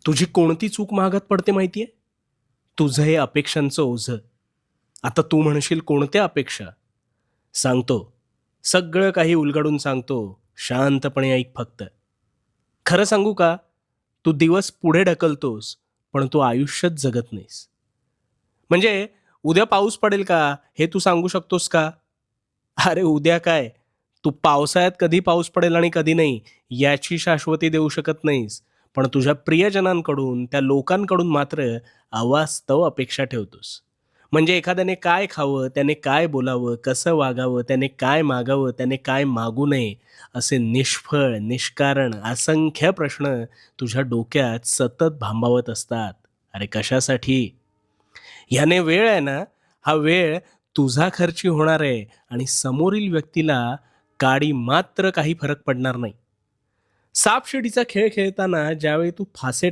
तुझी कोणती चूक महागात पडते माहितीये? तुझं हे अपेक्षांचं ओझं. आता तू म्हणशील कोणत्या अपेक्षा? सांगतो. सगळं काही उलगडून सांगतो. शांतपणे ऐक फक्त. खरं सांगू का? तू दिवस पुढे ढकलतोस, पण तू आयुष्यच जगत नाहीस. म्हणजे उद्या पाऊस पडेल का? हे तू सांगू शकतोस का? अरे उद्या काय? तू पावसाळ्यात कधी पाऊस पडेल आणि कधी नाही, याची शाश्वती देऊ शकत नाहीस. पण तुझ्या प्रियजनांकडून, त्या लोकांकडून मात्र अवास्तव अपेक्षा ठेवतोस. म्हणजे एखाद्याने काय खावं, त्याने काय बोलावं, कसं वागावं, त्याने काय मागावं, त्याने काय मागू नये, असे निष्फळ, निष्कारण असंख्य प्रश्न तुझ्या डोक्यात सतत भांबावत असतात. अरे कशासाठी? ह्याने वेळ आहे ना, हा वेळ तुझा खर्ची होणार आहे आणि समोरील व्यक्तीला काडी मात्र काही फरक पडणार नाही. सापशिडीचा खेळ खेळताना ज्यावेळी तू फासे